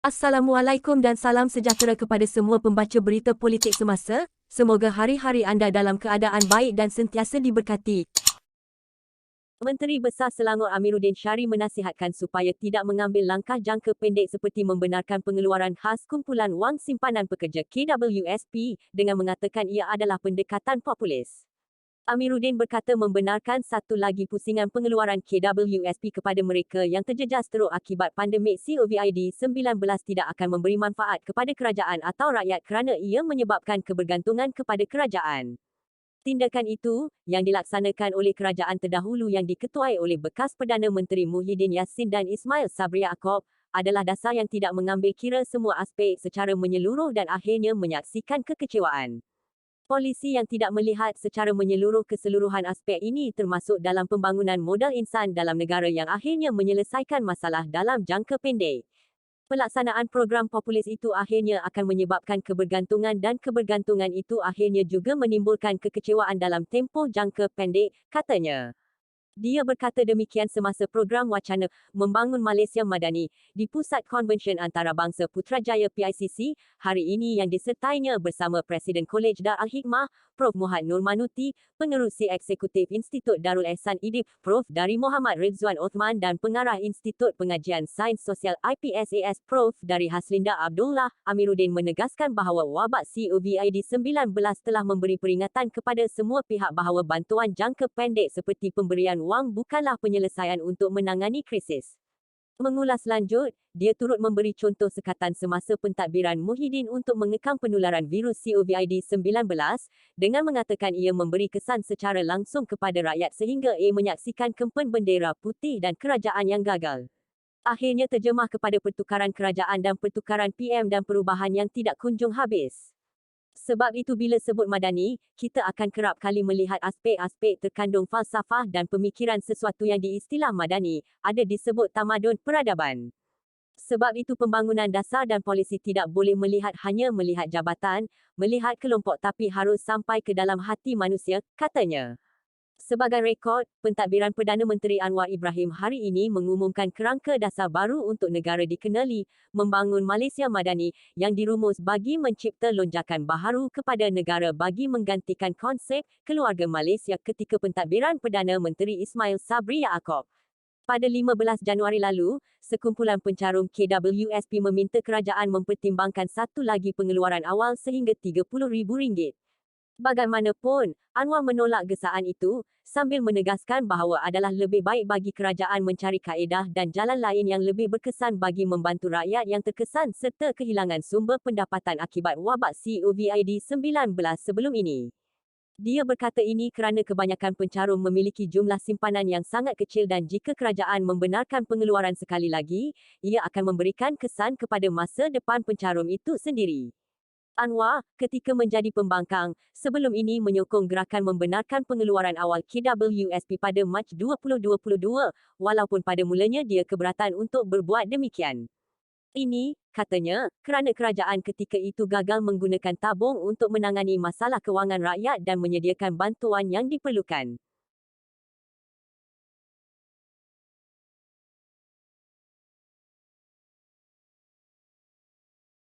Assalamualaikum dan salam sejahtera kepada semua pembaca berita politik semasa. Semoga hari-hari anda dalam keadaan baik dan sentiasa diberkati. Menteri Besar Selangor Amiruddin Syari menasihatkan supaya tidak mengambil langkah jangka pendek seperti membenarkan pengeluaran khas kumpulan wang simpanan pekerja KWSP dengan mengatakan ia adalah pendekatan populis. Amiruddin berkata membenarkan satu lagi pusingan pengeluaran KWSP kepada mereka yang terjejas teruk akibat pandemik COVID-19 tidak akan memberi manfaat kepada kerajaan atau rakyat kerana ia menyebabkan kebergantungan kepada kerajaan. Tindakan itu, yang dilaksanakan oleh kerajaan terdahulu yang diketuai oleh bekas Perdana Menteri Muhyiddin Yassin dan Ismail Sabri Yaakob, adalah dasar yang tidak mengambil kira semua aspek secara menyeluruh dan akhirnya menyaksikan kekecewaan. Polisi yang tidak melihat secara menyeluruh keseluruhan aspek ini termasuk dalam pembangunan modal insan dalam negara yang akhirnya menyelesaikan masalah dalam jangka pendek. Pelaksanaan program populis itu akhirnya akan menyebabkan kebergantungan dan kebergantungan itu akhirnya juga menimbulkan kekecewaan dalam tempoh jangka pendek, katanya. Dia berkata demikian semasa program wacana Membangun Malaysia Madani di Pusat Konvensyen Antarabangsa Putrajaya PICC hari ini yang disertainya bersama Presiden Kolej Darul Hikmah, Prof. Muhammad Nurmanuti, Pengerusi Eksekutif Institut Darul Ehsan IDIP, Prof. Dari Muhammad Rizwan Othman dan Pengarah Institut Pengajian Sains Sosial IPSAS, Prof. Dari Haslinda Abdullah. Amiruddin menegaskan bahawa wabak COVID-19 telah memberi peringatan kepada semua pihak bahawa bantuan jangka pendek seperti pemberian wang bukanlah penyelesaian untuk menangani krisis. Mengulas lanjut, dia turut memberi contoh sekatan semasa pentadbiran Muhyiddin untuk mengekang penularan virus COVID-19 dengan mengatakan ia memberi kesan secara langsung kepada rakyat sehingga ia menyaksikan kempen bendera putih dan kerajaan yang gagal. Akhirnya terjemah kepada pertukaran kerajaan dan pertukaran PM dan perubahan yang tidak kunjung habis. Sebab itu bila sebut madani, kita akan kerap kali melihat aspek-aspek terkandung falsafah dan pemikiran sesuatu yang diistilah madani, ada disebut tamadun peradaban. Sebab itu pembangunan dasar dan polisi tidak boleh hanya melihat jabatan, melihat kelompok tapi harus sampai ke dalam hati manusia, katanya. Sebagai rekod, pentadbiran Perdana Menteri Anwar Ibrahim hari ini mengumumkan kerangka dasar baru untuk negara dikenali, Membangun Malaysia Madani, yang dirumus bagi mencipta lonjakan baharu kepada negara bagi menggantikan konsep keluarga Malaysia ketika pentadbiran Perdana Menteri Ismail Sabri Yaakob. Pada 15 Januari lalu, sekumpulan pencarum KWSP meminta kerajaan mempertimbangkan satu lagi pengeluaran awal sehingga RM30,000. Bagaimanapun, Anwar menolak gesaan itu, sambil menegaskan bahawa adalah lebih baik bagi kerajaan mencari kaedah dan jalan lain yang lebih berkesan bagi membantu rakyat yang terkesan serta kehilangan sumber pendapatan akibat wabak COVID-19 sebelum ini. Dia berkata ini kerana kebanyakan pencarum memiliki jumlah simpanan yang sangat kecil dan jika kerajaan membenarkan pengeluaran sekali lagi, ia akan memberikan kesan kepada masa depan pencarum itu sendiri. Anwar, ketika menjadi pembangkang, sebelum ini menyokong gerakan membenarkan pengeluaran awal KWSP pada Mac 2022, walaupun pada mulanya dia keberatan untuk berbuat demikian. Ini, katanya, kerana kerajaan ketika itu gagal menggunakan tabung untuk menangani masalah kewangan rakyat dan menyediakan bantuan yang diperlukan.